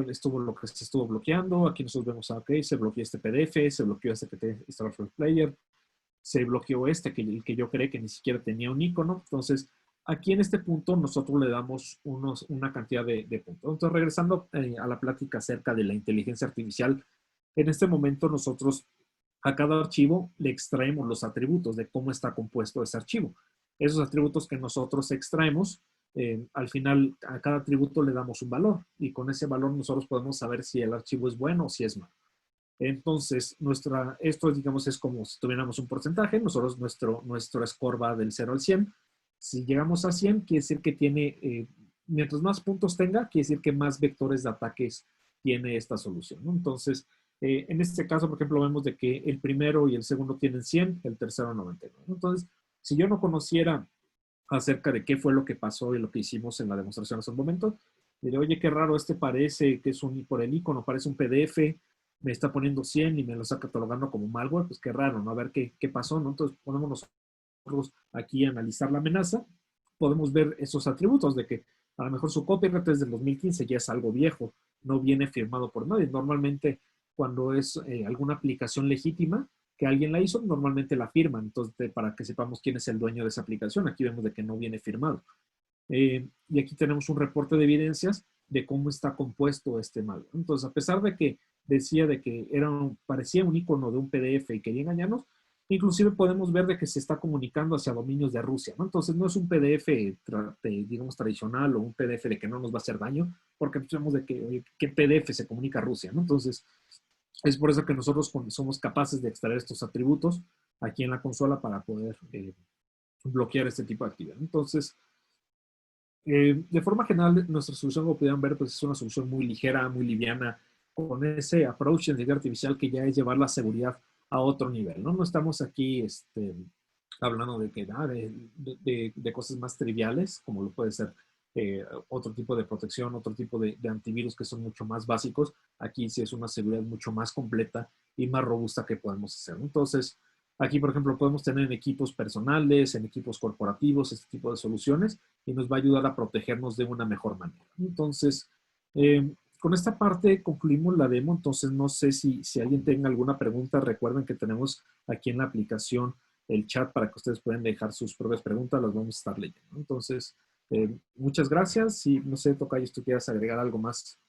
estuvo lo que se estuvo bloqueando. Aquí nosotros vemos, ok, se bloqueó este PDF, se bloqueó este Installer First Player, se bloqueó el que yo creé que ni siquiera tenía un icono. Entonces, aquí en este punto nosotros le damos una cantidad de puntos. Entonces, regresando a la plática acerca de la inteligencia artificial, en este momento nosotros a cada archivo le extraemos los atributos de cómo está compuesto ese archivo. Esos atributos que nosotros extraemos, al final a cada atributo le damos un valor y con ese valor nosotros podemos saber si el archivo es bueno o si es malo. Entonces, esto digamos es como si tuviéramos un porcentaje. Nosotros, nuestro score va del 0 al 100. Si llegamos a 100, quiere decir que tiene, mientras más puntos tenga, quiere decir que más vectores de ataques tiene esta solución, ¿no? Entonces, en este caso, por ejemplo, vemos de que el primero y el segundo tienen 100, el tercero 99. Entonces, si yo no conociera acerca de qué fue lo que pasó y lo que hicimos en la demostración hace un momento, diré, oye, qué raro, parece que es por el icono, parece un PDF, me está poniendo 100 y me lo está catalogando como malware, pues qué raro, ¿no? A ver qué pasó, ¿no? Entonces podemos nosotros aquí analizar la amenaza, podemos ver esos atributos de que a lo mejor su copyright es del 2015, ya es algo viejo, no viene firmado por nadie. Normalmente cuando es alguna aplicación legítima que alguien la hizo, normalmente la firman, entonces para que sepamos quién es el dueño de esa aplicación. Aquí vemos de que no viene firmado. Y aquí tenemos un reporte de evidencias de cómo está compuesto este malware. Entonces, a pesar de que decía de que parecía un icono de un PDF y quería engañarnos, inclusive podemos ver de que se está comunicando hacia dominios de Rusia, ¿no? Entonces, no es un PDF, digamos, tradicional o un PDF de que no nos va a hacer daño, porque vemos de que, oye, ¿qué PDF se comunica a Rusia, no? Entonces, es por eso que nosotros somos capaces de extraer estos atributos aquí en la consola para poder bloquear este tipo de actividad. Entonces, de forma general, nuestra solución, como pudieron ver, pues es una solución muy ligera, muy liviana, con ese approach de inteligencia artificial que ya es llevar la seguridad a otro nivel, ¿no? No estamos aquí hablando de cosas más triviales, como lo puede ser otro tipo de protección, otro tipo de antivirus que son mucho más básicos. Aquí sí es una seguridad mucho más completa y más robusta que podemos hacer, ¿no? Entonces, aquí, por ejemplo, podemos tener en equipos personales, en equipos corporativos, este tipo de soluciones y nos va a ayudar a protegernos de una mejor manera. Entonces, con esta parte concluimos la demo. Entonces, no sé si alguien tenga alguna pregunta. Recuerden que tenemos aquí en la aplicación el chat para que ustedes puedan dejar sus propias preguntas, las vamos a estar leyendo. Entonces, muchas gracias y no sé, Tocayo, si tú quieras agregar algo más.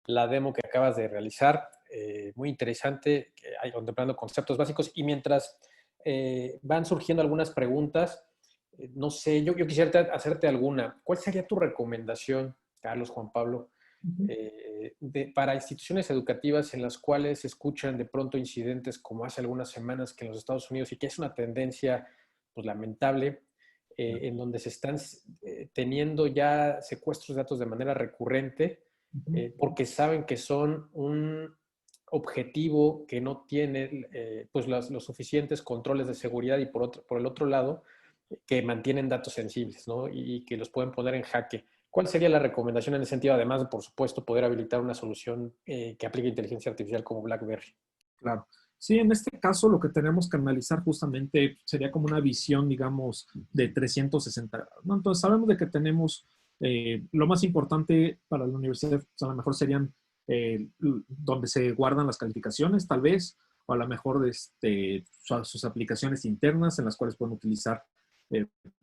La demo que acabas de realizar, muy interesante, contemplando conceptos básicos. Y mientras van surgiendo algunas preguntas, no sé, yo quisiera hacerte alguna. ¿Cuál sería tu recomendación, Carlos, Juan Pablo, para instituciones educativas en las cuales se escuchan de pronto incidentes como hace algunas semanas que en los Estados Unidos, y que es una tendencia pues, lamentable, en donde se están teniendo ya secuestros de datos de manera recurrente, porque saben que son un objetivo que no tiene pues los suficientes controles de seguridad y por el otro lado, que mantienen datos sensibles, ¿no? Y que los pueden poner en jaque. ¿Cuál sería la recomendación en ese sentido? Además de, por supuesto, poder habilitar una solución que aplique inteligencia artificial como BlackBerry. Claro. Sí, en este caso lo que tenemos que analizar justamente sería como una visión, digamos, de 360, ¿no? Entonces sabemos de que tenemos lo más importante para la universidad, pues, a lo mejor serían donde se guardan las calificaciones, tal vez, o a lo mejor sus aplicaciones internas en las cuales pueden utilizar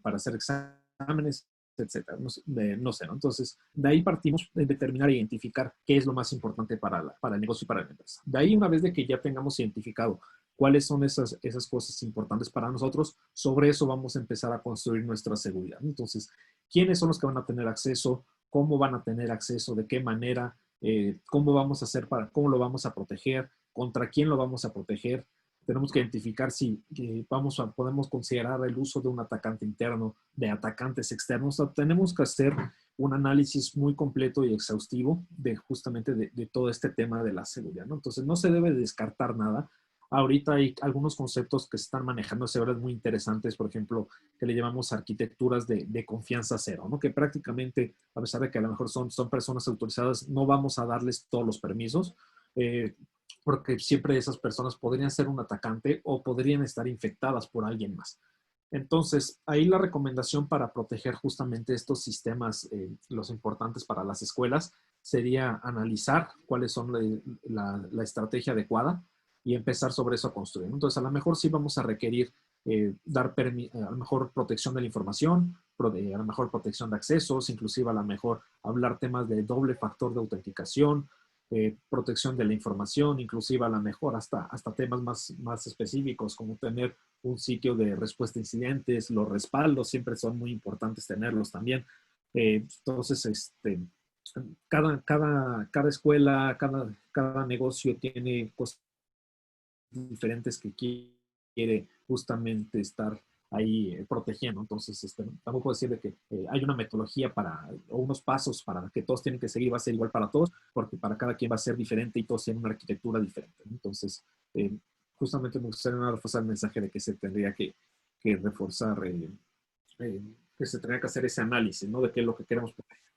para hacer exámenes, etcétera. No sé, ¿no? Entonces, de ahí partimos de determinar e identificar qué es lo más importante para el negocio y para la empresa. De ahí, una vez de que ya tengamos identificado cuáles son esas cosas importantes para nosotros, sobre eso vamos a empezar a construir nuestra seguridad. Entonces, ¿quiénes son los que van a tener acceso? ¿Cómo van a tener acceso? ¿De qué manera? ¿Cómo vamos a hacer cómo lo vamos a proteger? ¿Contra quién lo vamos a proteger? Tenemos que identificar si podemos considerar el uso de un atacante interno, de atacantes externos. O sea, tenemos que hacer un análisis muy completo y exhaustivo de justamente de todo este tema de la seguridad, ¿no? Entonces, no se debe descartar nada. Ahorita hay algunos conceptos que se están manejando ahora muy interesantes, por ejemplo, que le llamamos arquitecturas de confianza cero, ¿no? Que prácticamente, a pesar de que a lo mejor son personas autorizadas, no vamos a darles todos los permisos. Porque siempre esas personas podrían ser un atacante o podrían estar infectadas por alguien más. Entonces, ahí la recomendación para proteger justamente estos sistemas, los importantes para las escuelas, sería analizar cuáles son la estrategia adecuada y empezar sobre eso a construir. Entonces, a lo mejor sí vamos a requerir a lo mejor protección de la información, a lo mejor protección de accesos, inclusive a lo mejor hablar temas de doble factor de autenticación, protección de la información, inclusive a lo mejor hasta temas más específicos, como tener un sitio de respuesta a incidentes, los respaldos siempre son muy importantes tenerlos también. Entonces, cada escuela, cada negocio tiene cosas diferentes que quiere justamente estar ahí protegiendo. Entonces, tampoco puedo decirle que hay una metodología o unos pasos para que todos tienen que seguir, va a ser igual para todos, porque para cada quien va a ser diferente y todos tienen una arquitectura diferente. Entonces, justamente me gustaría reforzar el mensaje de que se tendría que reforzar, que se tendría que hacer ese análisis, ¿no? De qué es lo que queremos proteger.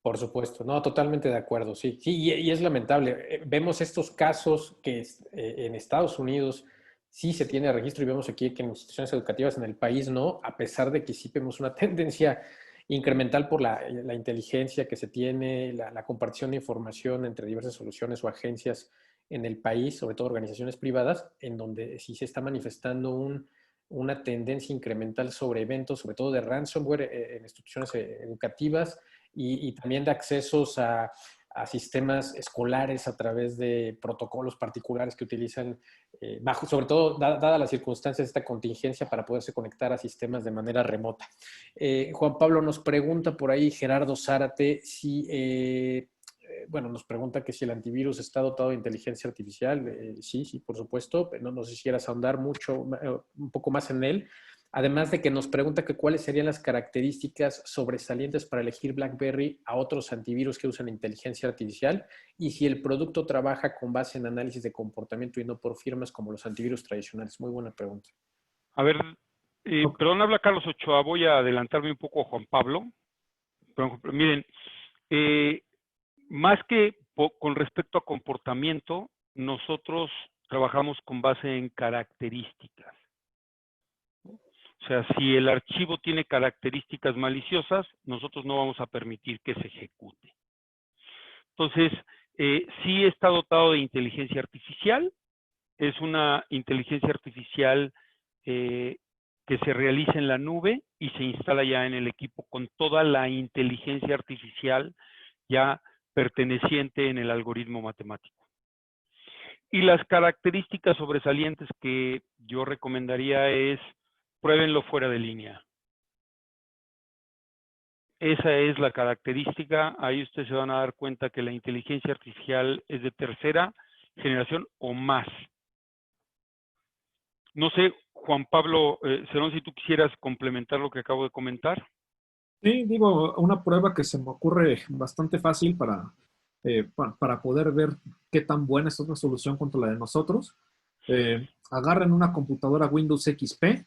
Por supuesto, no, totalmente de acuerdo, sí. Sí, y es lamentable. Vemos estos casos que en Estados Unidos sí se tiene registro y vemos aquí que en instituciones educativas en el país no, a pesar de que sí vemos una tendencia incremental por la inteligencia que se tiene, la compartición de información entre diversas soluciones o agencias en el país, sobre todo organizaciones privadas, en donde sí se está manifestando una tendencia incremental sobre eventos, sobre todo de ransomware en instituciones educativas y también de accesos a sistemas escolares a través de protocolos particulares que utilizan, sobre todo dadas las circunstancias de esta contingencia, para poderse conectar a sistemas de manera remota. Juan Pablo nos pregunta por ahí, Gerardo Zárate, si, bueno, nos pregunta que si el antivirus está dotado de inteligencia artificial. Sí, por supuesto. No sé si quieras ahondar un poco más en él. Además de que nos pregunta que cuáles serían las características sobresalientes para elegir BlackBerry a otros antivirus que usan inteligencia artificial y si el producto trabaja con base en análisis de comportamiento y no por firmas como los antivirus tradicionales. Muy buena pregunta. A ver, perdón, habla Carlos Ochoa, voy a adelantarme un poco a Juan Pablo. Pero, miren, más que con respecto a comportamiento, nosotros trabajamos con base en características. O sea, si el archivo tiene características maliciosas, nosotros no vamos a permitir que se ejecute. Entonces, sí está dotado de inteligencia artificial. Es una inteligencia artificial que se realiza en la nube y se instala ya en el equipo con toda la inteligencia artificial ya perteneciente en el algoritmo matemático. Y las características sobresalientes que yo recomendaría es, pruébenlo fuera de línea. Esa es la característica. Ahí ustedes se van a dar cuenta que la inteligencia artificial es de tercera generación o más. No sé, Juan Pablo Cerón, si tú quisieras complementar lo que acabo de comentar. Sí, digo, una prueba que se me ocurre bastante fácil para poder ver qué tan buena es otra solución contra la de nosotros. Agarren una computadora Windows XP,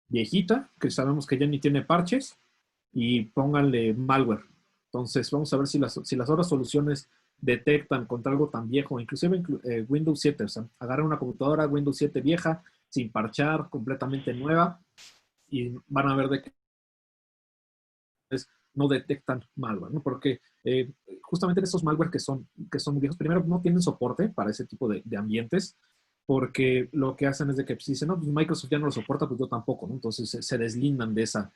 viejita, que sabemos que ya ni tiene parches, y pónganle malware. Entonces, vamos a ver si las otras soluciones detectan contra algo tan viejo, inclusive Windows 7. O sea, agarren una computadora Windows 7 vieja, sin parchar, completamente nueva, y van a ver de que no detectan malware, ¿no? Porque justamente esos malware que son viejos, primero no tienen soporte para ese tipo de ambientes, porque lo que hacen es de que si dicen, no, pues Microsoft ya no lo soporta, pues yo tampoco, ¿no? Entonces se deslindan de esa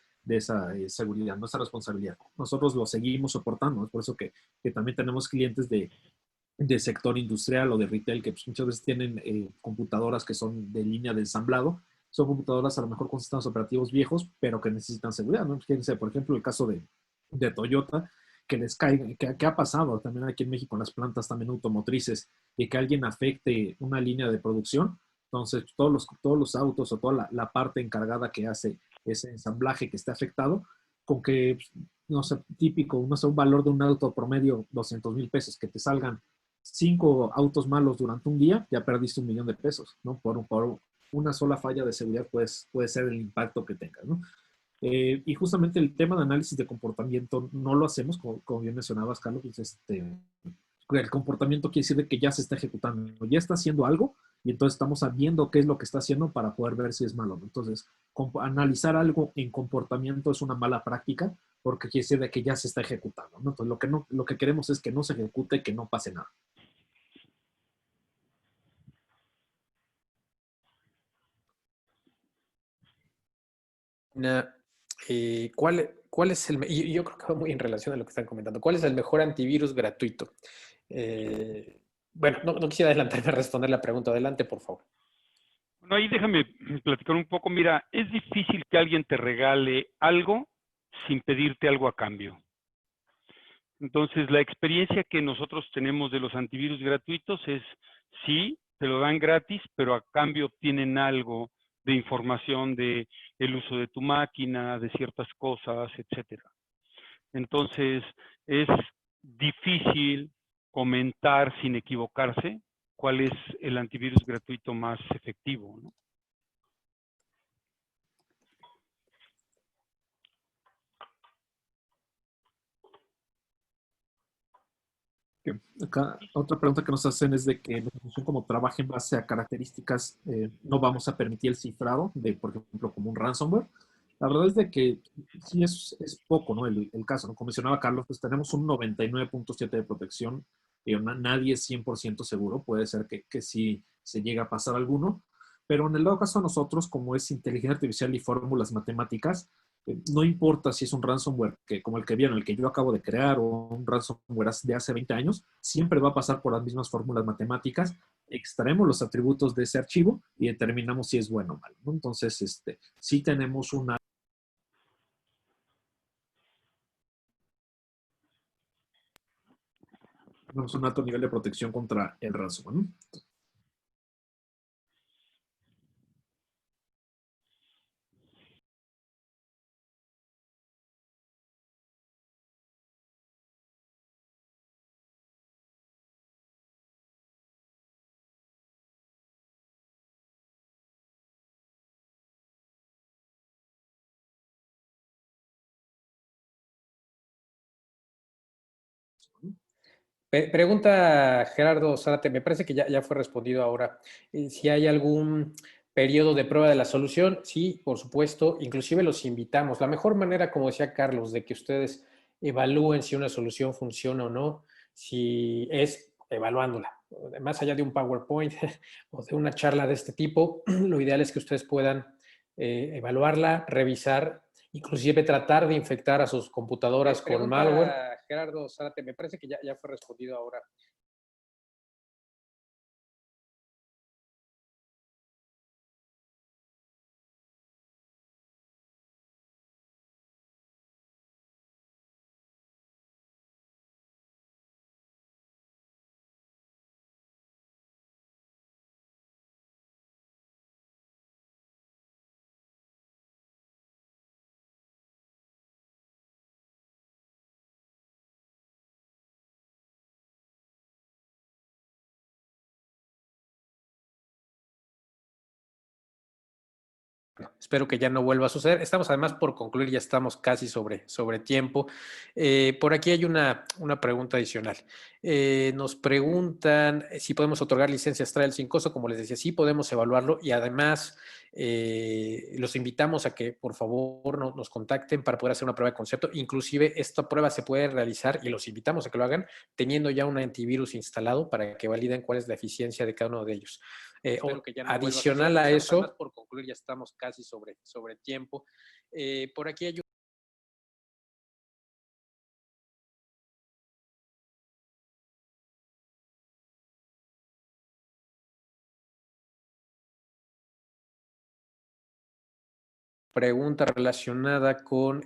seguridad, no esa responsabilidad. Nosotros lo seguimos soportando, es por eso que también tenemos clientes de sector industrial o de retail que pues, muchas veces tienen computadoras que son de línea de ensamblado. Son computadoras a lo mejor con sistemas operativos viejos, pero que necesitan seguridad, ¿no? Fíjense, por ejemplo, el caso de Toyota, que les cae, que ha pasado también aquí en México en las plantas también automotrices, de que alguien afecte una línea de producción. Entonces, todos los autos o toda la parte encargada que hace ese ensamblaje que esté afectado, con que, no sé, típico, no sé, un valor de un auto promedio, 200,000 pesos, que te salgan 5 autos malos durante un día, ya perdiste 1,000,000 de pesos, ¿no? Por una sola falla de seguridad puede ser el impacto que tenga, ¿no? Y justamente el tema de análisis de comportamiento no lo hacemos, como bien mencionabas, Carlos, pues el comportamiento quiere decir de que ya se está ejecutando, ya está haciendo algo y entonces estamos viendo qué es lo que está haciendo para poder ver si es malo, ¿no? Entonces, analizar algo en comportamiento es una mala práctica porque quiere decir de que ya se está ejecutando, ¿no? Entonces, lo que queremos es que no se ejecute, que no pase nada. ¿Cuál es y yo creo que va muy en relación a lo que están comentando? ¿Cuál es el mejor antivirus gratuito? Bueno, no quisiera adelantarme a responder la pregunta. Adelante, por favor. Bueno, ahí déjame platicar un poco. Mira, es difícil que alguien te regale algo sin pedirte algo a cambio. Entonces, la experiencia que nosotros tenemos de los antivirus gratuitos es, sí, te lo dan gratis, pero a cambio obtienen algo de información de el uso de tu máquina, de ciertas cosas, etcétera. Entonces, es difícil comentar sin equivocarse cuál es el antivirus gratuito más efectivo, ¿no? Acá, otra pregunta que nos hacen es de que la solución como trabaja en base a características, no vamos a permitir el cifrado de, por ejemplo, como un ransomware. La verdad es de que sí es poco, ¿no? El caso, ¿no? Como mencionaba Carlos, pues tenemos un 99.7 de protección y nadie es 100% seguro. Puede ser que sí se llegue a pasar alguno, pero en el dado caso a nosotros, como es inteligencia artificial y fórmulas matemáticas, no importa si es un ransomware como el que vieron, el que yo acabo de crear, o un ransomware de hace 20 años, siempre va a pasar por las mismas fórmulas matemáticas, extraemos los atributos de ese archivo y determinamos si es bueno o malo, ¿no? Entonces, sí tenemos un alto nivel de protección contra el ransomware, ¿no? Pregunta Gerardo Zárate, me parece que ya fue respondido ahora. Si hay algún periodo de prueba de la solución, sí, por supuesto, inclusive los invitamos. La mejor manera, como decía Carlos, de que ustedes evalúen si una solución funciona o no, si es evaluándola. Más allá de un PowerPoint o de una charla de este tipo, lo ideal es que ustedes puedan evaluarla, revisar, inclusive tratar de infectar a sus computadoras con malware. Gerardo Zárate, me parece que ya fue respondido ahora. Espero que ya no vuelva a suceder. Estamos además por concluir, ya estamos casi sobre tiempo. Por aquí hay una pregunta adicional. Nos preguntan si podemos otorgar licencias trial sin costo. Como les decía, sí podemos evaluarlo y además los invitamos a que por favor nos contacten para poder hacer una prueba de concepto. Inclusive esta prueba se puede realizar y los invitamos a que lo hagan teniendo ya un antivirus instalado para que validen cuál es la eficiencia de cada uno de ellos. Adicional a eso, por concluir, ya estamos casi sobre tiempo. Por aquí hay pregunta relacionada con,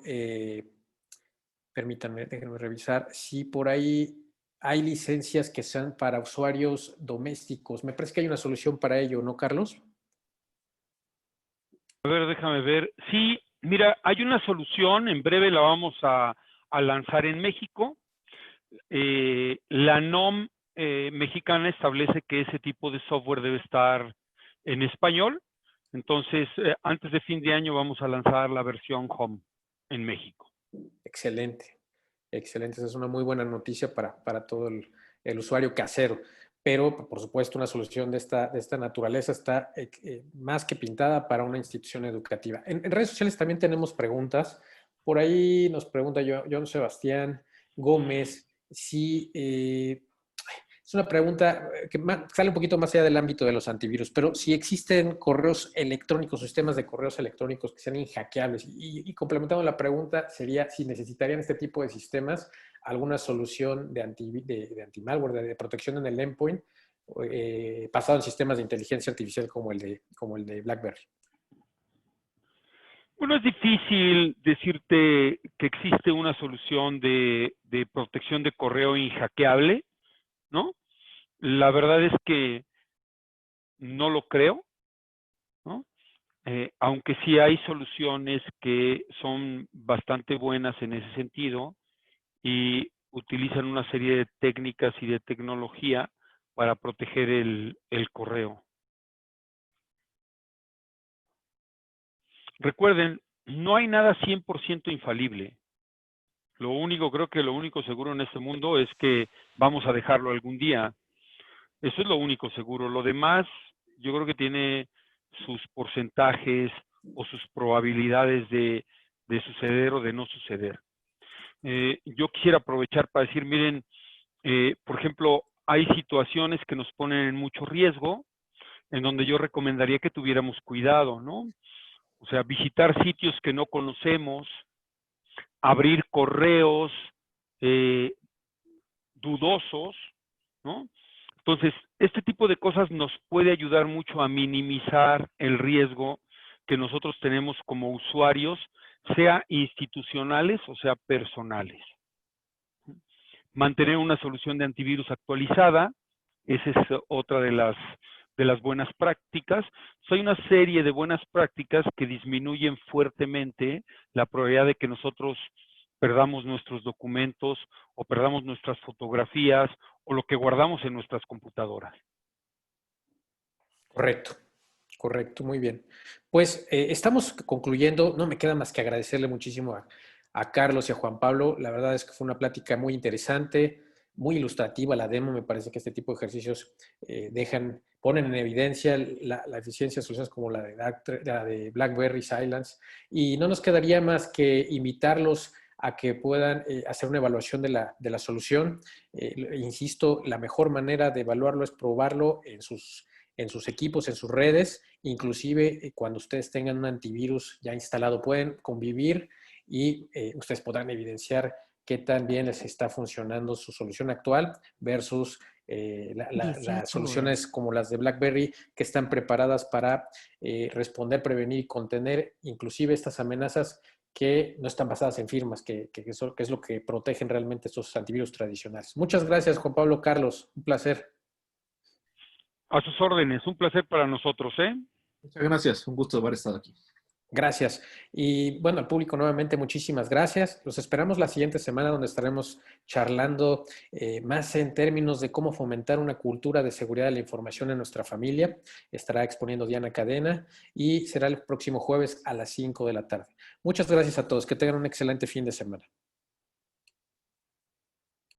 permítanme, déjenme revisar, si por ahí hay licencias que sean para usuarios domésticos. Me parece que hay una solución para ello, ¿no, Carlos? A ver, déjame ver. Sí, mira, hay una solución, en breve la vamos a lanzar en México. La NOM mexicana establece que ese tipo de software debe estar en español. Entonces, antes de fin de año vamos a lanzar la versión Home en México. Excelente, excelente. Esa es una muy buena noticia para todo el usuario casero. Pero, por supuesto, una solución de esta naturaleza está más que pintada para una institución educativa. En redes sociales también tenemos preguntas. Por ahí nos pregunta John Sebastián Gómez si es una pregunta que sale un poquito más allá del ámbito de los antivirus, pero si existen correos electrónicos, sistemas de correos electrónicos que sean inhackeables. Y complementando la pregunta, sería si necesitarían este tipo de sistemas alguna solución de anti-malware, de protección en el endpoint, basado en sistemas de inteligencia artificial como el de BlackBerry. Bueno, es difícil decirte que existe una solución de protección de correo inhackeable, ¿no? La verdad es que no lo creo, ¿no? Aunque sí hay soluciones que son bastante buenas en ese sentido y utilizan una serie de técnicas y de tecnología para proteger el correo. Recuerden, no hay nada 100% infalible. Creo que lo único seguro en este mundo es que vamos a dejarlo algún día. Eso es lo único seguro. Lo demás, yo creo que tiene sus porcentajes o sus probabilidades de suceder o de no suceder. Yo quisiera aprovechar para decir, miren, por ejemplo, hay situaciones que nos ponen en mucho riesgo, en donde yo recomendaría que tuviéramos cuidado, ¿no? O sea, visitar sitios que no conocemos, abrir correos dudosos, ¿no? Entonces, este tipo de cosas nos puede ayudar mucho a minimizar el riesgo que nosotros tenemos como usuarios, sea institucionales o sea personales. Mantener una solución de antivirus actualizada, esa es otra de las buenas prácticas. Hay una serie de buenas prácticas que disminuyen fuertemente la probabilidad de que nosotros perdamos nuestros documentos o perdamos nuestras fotografías o lo que guardamos en nuestras computadoras. Correcto, muy bien. Pues estamos concluyendo, no me queda más que agradecerle muchísimo a Carlos y a Juan Pablo. La verdad es que fue una plática muy interesante, muy ilustrativa la demo. Me parece que este tipo de ejercicios ponen en evidencia la eficiencia de soluciones como la de BlackBerry Silence. Y no nos quedaría más que invitarlos a que puedan hacer una evaluación de la solución. Insisto, la mejor manera de evaluarlo es probarlo en sus equipos, en sus redes, inclusive cuando ustedes tengan un antivirus ya instalado, pueden convivir y ustedes podrán evidenciar qué tan bien les está funcionando su solución actual versus las soluciones como las de BlackBerry, que están preparadas para responder, prevenir y contener inclusive estas amenazas que no están basadas en firmas, que es lo que protegen realmente estos antivirus tradicionales. Muchas gracias, Juan Pablo. Carlos, un placer. A sus órdenes, un placer para nosotros, ¿eh? Muchas gracias, un gusto haber estado aquí. Gracias. Y bueno, al público nuevamente muchísimas gracias. Los esperamos la siguiente semana donde estaremos charlando más en términos de cómo fomentar una cultura de seguridad de la información en nuestra familia. Estará exponiendo Diana Cadena y será el próximo jueves a las 5 de la tarde. Muchas gracias a todos. Que tengan un excelente fin de semana.